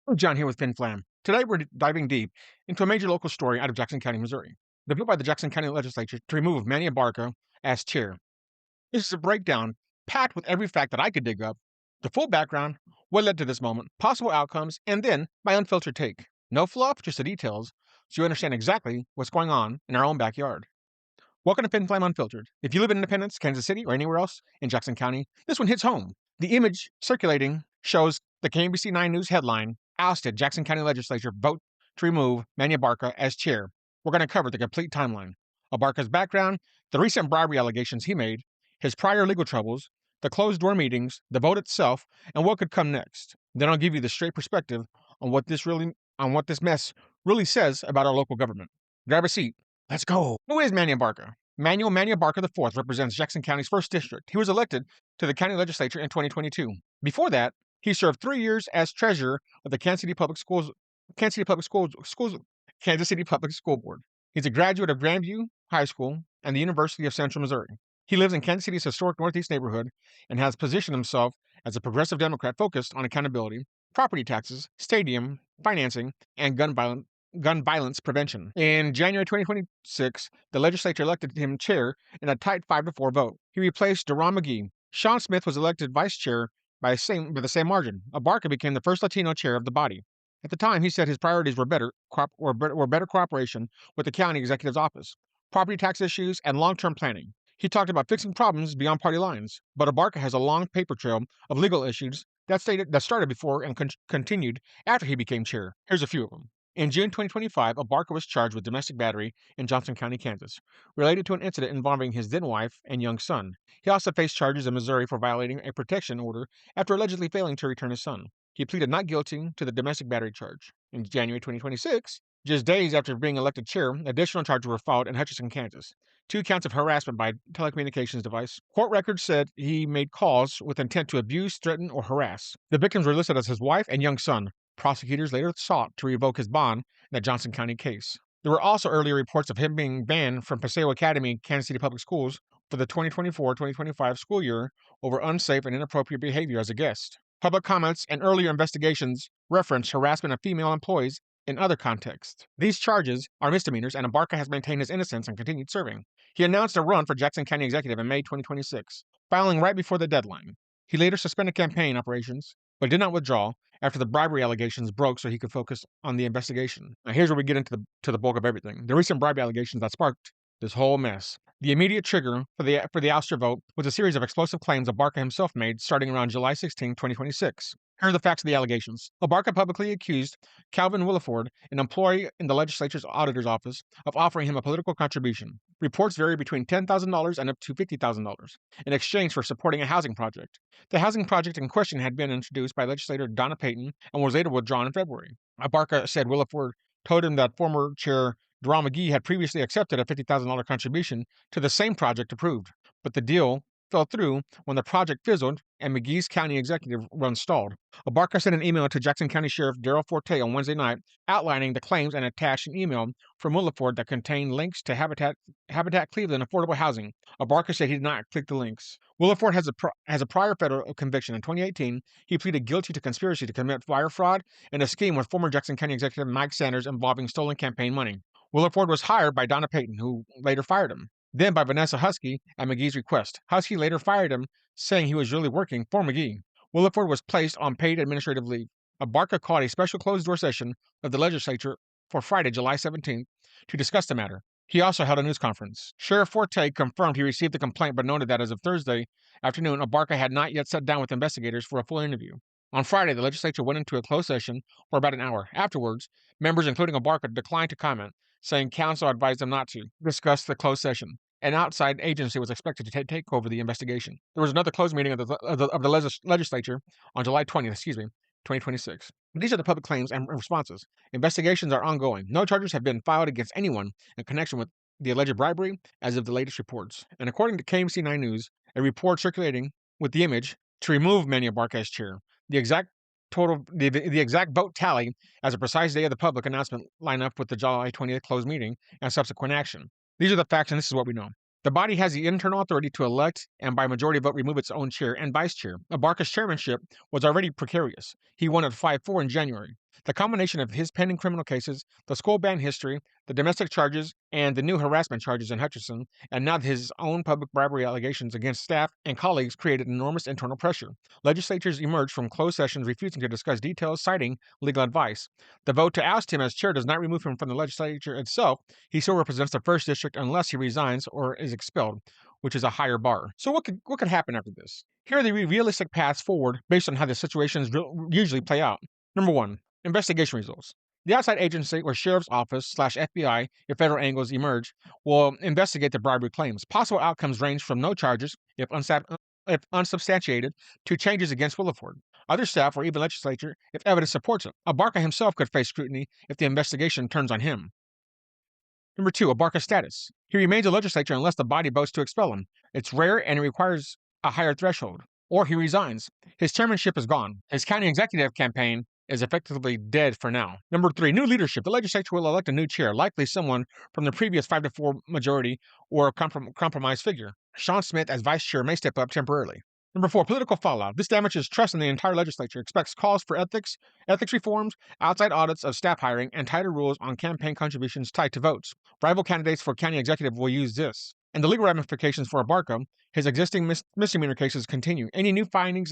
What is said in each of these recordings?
I'm John here with Fin Flam. Today we're diving deep into a major local story out of Jackson County, Missouri. The bill by the Jackson County Legislature to remove Manny Abarca as chair. This is a breakdown packed with every fact that I could dig up, the full background, what led to this moment, possible outcomes, and then my unfiltered take. No fluff, just the details, so you understand exactly what's going on in our own backyard. Welcome to Fin Flam Unfiltered. If you live in Independence, Kansas City, or anywhere else in Jackson County, this one hits home. The image circulating shows the KBC 9 News headline, "Ousted Jackson County Legislature Vote to Remove Manny Abarca as Chair." We're going to cover the complete timeline. Abarca's background, the recent bribery allegations he made, his prior legal troubles, the closed-door meetings, the vote itself, and what could come next. Then I'll give you the straight perspective on what this mess really says about our local government. Grab a seat. Let's go. Who is Manny Abarca? Manny Abarca IV represents Jackson County's 1st District. He was elected to the county legislature in 2022. Before that, he served 3 years as treasurer of the Kansas City Public School Board. He's a graduate of Grandview High School and the University of Central Missouri. He lives in Kansas City's historic Northeast neighborhood and has positioned himself as a progressive Democrat focused on accountability, property taxes, stadium financing, and gun violence prevention. In January 2026, the legislature elected him chair in a tight 5-4 vote. He replaced Deron McGee. Sean Smith was elected vice chair by the same margin. Abarca became the first Latino chair of the body. At the time, he said his priorities were better cooperation with the county executive's office, property tax issues, and long-term planning. He talked about fixing problems beyond party lines, but Abarca has a long paper trail of legal issues that started before and continued after he became chair. Here's a few of them. In June 2025, Abarca was charged with domestic battery in Johnson County, Kansas, related to an incident involving his then wife and young son. He also faced charges in Missouri for violating a protection order after allegedly failing to return his son. He pleaded not guilty to the domestic battery charge. In January 2026, just days after being elected chair, additional charges were filed in Hutchinson, Kansas. 2 counts of harassment by telecommunications device. Court records said he made calls with intent to abuse, threaten, or harass. The victims were listed as his wife and young son. Prosecutors later sought to revoke his bond in the Johnson County case. There were also earlier reports of him being banned from Paseo Academy, Kansas City Public Schools for the 2024-2025 school year over unsafe and inappropriate behavior as a guest. Public comments and earlier investigations referenced harassment of female employees in other contexts. These charges are misdemeanors, and Abarca has maintained his innocence and continued serving. He announced a run for Jackson County Executive in May 2026, filing right before the deadline. He later suspended campaign operations, but did not withdraw after the bribery allegations broke so he could focus on the investigation. Now here's where we get into the bulk of everything. The recent bribery allegations that sparked this whole mess. The immediate trigger for the ouster vote was a series of explosive claims Abarca himself made starting around July 16, 2026. Here are the facts of the allegations. Abarca publicly accused Calvin Williford, an employee in the legislature's auditor's office, of offering him a political contribution. Reports vary between $10,000 and up to $50,000 in exchange for supporting a housing project. The housing project in question had been introduced by legislator Donna Payton and was later withdrawn in February. Abarca said Williford told him that former chair Deron McGee had previously accepted a $50,000 contribution to the same project approved, but the deal fell through when the project fizzled and McGee's county executive run stalled. Abarca sent an email to Jackson County Sheriff Darrell Forte on Wednesday night outlining the claims and attached an email from Williford that contained links to Habitat Cleveland affordable housing. Abarca said he did not click the links. Williford has a prior federal conviction. In 2018, he pleaded guilty to conspiracy to commit wire fraud and a scheme with former Jackson County Executive Mike Sanders involving stolen campaign money. Williford was hired by Donna Payton, who later fired him, then by Vanessa Husky at McGee's request. Husky later fired him, saying he was really working for McGee. Williford was placed on paid administrative leave. Abarca called a special closed-door session of the legislature for Friday, July 17th, to discuss the matter. He also held a news conference. Sheriff Forte confirmed he received the complaint, but noted that as of Thursday afternoon, Abarca had not yet sat down with investigators for a full interview. On Friday, the legislature went into a closed session for about an hour. Afterwards, members, including Abarca, declined to comment, saying counsel advised them not to discuss the closed session. An outside agency was expected to take over the investigation. There was another closed meeting of the legislature on July 20th, 2026. These are the public claims and responses. Investigations are ongoing. No charges have been filed against anyone in connection with the alleged bribery as of the latest reports. And according to KCPS 9 News, a report circulating with the image to remove Manny Abarca as chair. The exact vote tally as a precise day of the public announcement line up with the July 20th closed meeting and subsequent action. These are the facts, and this is what we know. The body has the internal authority to elect and by majority vote remove its own chair and vice chair. Abarca's chairmanship was already precarious. He won at 5-4 in January. The combination of his pending criminal cases, the school ban history, the domestic charges, and the new harassment charges in Hutchinson, and now his own public bribery allegations against staff and colleagues created enormous internal pressure. Legislatures emerged from closed sessions refusing to discuss details, citing legal advice. The vote to oust him as chair does not remove him from the legislature itself. He still represents the 1st District unless he resigns or is expelled, which is a higher bar. So what could happen after this? Here are the realistic paths forward based on how the situations usually play out. Number 1, investigation results. The outside agency or sheriff's office / FBI, if federal angles emerge, will investigate the bribery claims. Possible outcomes range from no charges, if unsubstantiated, to changes against Williford, other staff, or even legislature if evidence supports it. Abarca himself could face scrutiny if the investigation turns on him. Number 2, Abarca's status. He remains a legislature unless the body votes to expel him. It's rare and it requires a higher threshold. Or he resigns. His chairmanship is gone. His county executive campaign is effectively dead for now. Number 3, new leadership. The legislature will elect a new chair, likely someone from the previous 5-4 majority or a compromise figure. Sean Smith as vice chair may step up temporarily. Number 4, political fallout. This damages trust in the entire legislature. Expects calls for ethics reforms, outside audits of staff hiring, and tighter rules on campaign contributions tied to votes. Rival candidates for county executive will use this. And the legal ramifications for Abarca, his existing misdemeanor cases continue. Any new findings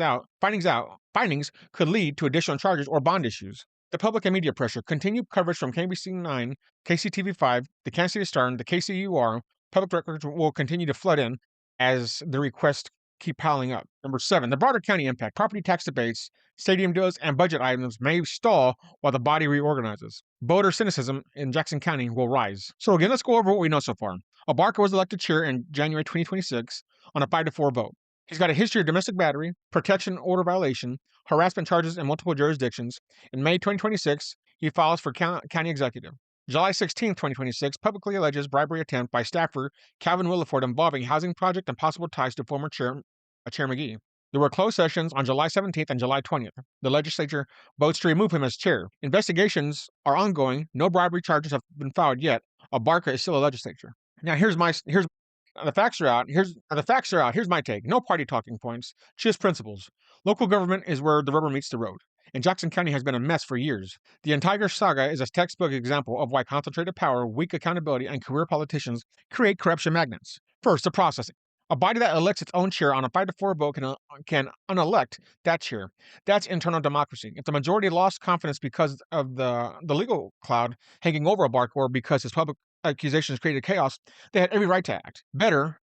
could lead to additional charges or bond issues. The public and media pressure. Continued coverage from KBC9, KCTV5, the Kansas City Star, and the KCUR. Public records will continue to flood in as the requests keep piling up. Number 7, the broader county impact. Property tax debates, stadium deals, and budget items may stall while the body reorganizes. Voter cynicism in Jackson County will rise. So again, let's go over what we know so far. Abarca was elected chair in January 2026 on a 5-4 vote. He's got a history of domestic battery, protection order violation, harassment charges in multiple jurisdictions. In May 2026, he files for county executive. July 16, 2026, publicly alleges bribery attempt by staffer Calvin Williford involving housing project and possible ties to former Chair McGee. There were closed sessions on July 17th and July 20th. The legislature votes to remove him as chair. Investigations are ongoing. No bribery charges have been filed yet. Abarca is still a legislature. Now the facts are out. Here's my take. No party talking points, just principles. Local government is where the rubber meets the road, and Jackson County has been a mess for years. The entire saga is a textbook example of why concentrated power, weak accountability, and career politicians create corruption magnets. First, the processing. A body that elects its own chair on a 5-4 vote can unelect that chair. That's internal democracy. If the majority lost confidence because of the legal cloud hanging over Abarca or because his public accusations created chaos, they had every right to act. Better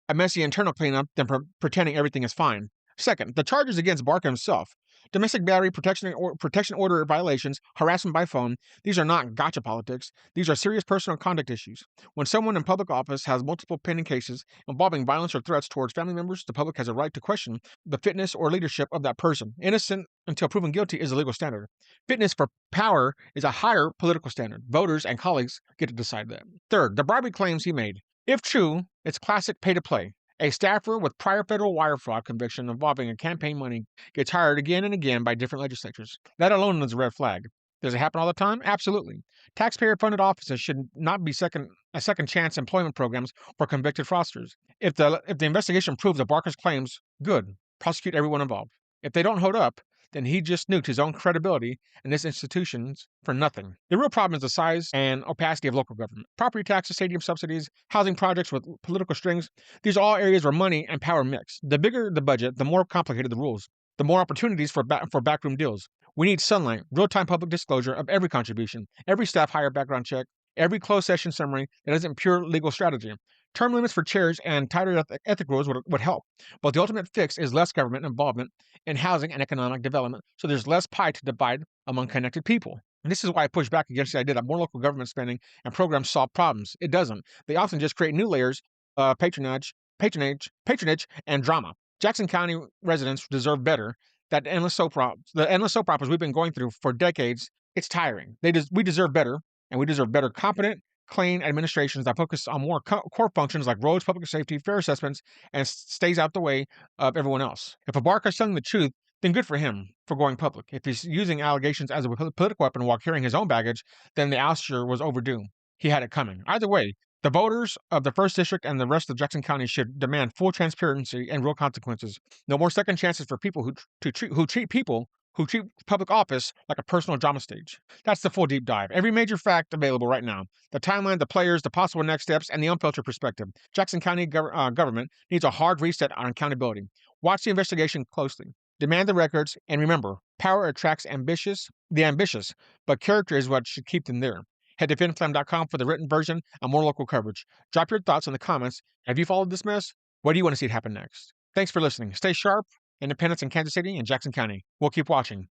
a messy internal cleanup than pretending everything is fine. Second, the charges against Abarca himself. Domestic battery, protection order violations, harassment by phone. These are not gotcha politics. These are serious personal conduct issues. When someone in public office has multiple pending cases involving violence or threats towards family members, the public has a right to question the fitness or leadership of that person. Innocent until proven guilty is a legal standard. Fitness for power is a higher political standard. Voters and colleagues get to decide that. Third, the bribery claims he made. If true, it's classic pay to play. A staffer with prior federal wire fraud conviction involving a campaign money gets hired again and again by different legislatures. That alone is a red flag. Does it happen all the time? Absolutely. Taxpayer-funded offices should not be second chance employment programs for convicted fraudsters. If the investigation proves Abarca's claims, good. Prosecute everyone involved. If they don't hold up, then he just nuked his own credibility and his institutions for nothing. The real problem is the size and opacity of local government. Property taxes, stadium subsidies, housing projects with political strings, these are all areas where money and power mix. The bigger the budget, the more complicated the rules, the more opportunities for backroom deals. We need sunlight, real-time public disclosure of every contribution, every staff hire background check, every closed session summary that isn't pure legal strategy. Term limits for chairs and tighter ethic rules would help, but the ultimate fix is less government involvement in housing and economic development, so there's less pie to divide among connected people. And this is why I push back against the idea that more local government spending and programs solve problems. It doesn't. They often just create new layers of patronage, and drama. Jackson County residents deserve better. The endless soap operas we've been going through for decades, it's tiring. We deserve better, and we deserve better, competent, clean administrations that focus on more core functions like roads, public safety, fair assessments, and stays out the way of everyone else. If Abarca is telling the truth, then good for him for going public. If he's using allegations as a political weapon while carrying his own baggage, then the ouster was overdue. He had it coming. Either way, the voters of the 1st District and the rest of Jackson County should demand full transparency and real consequences. No more second chances for people who treat people who treat public office like a personal drama stage. That's the full deep dive. Every major fact available right now. The timeline, the players, the possible next steps, and the unfiltered perspective. Jackson County government needs a hard reset on accountability. Watch the investigation closely. Demand the records, and remember, power attracts the ambitious, but character is what should keep them there. Head to phinflam.com for the written version and more local coverage. Drop your thoughts in the comments. Have you followed this mess? What do you want to see happen next? Thanks for listening. Stay sharp. Independence in Kansas City and Jackson County. We'll keep watching.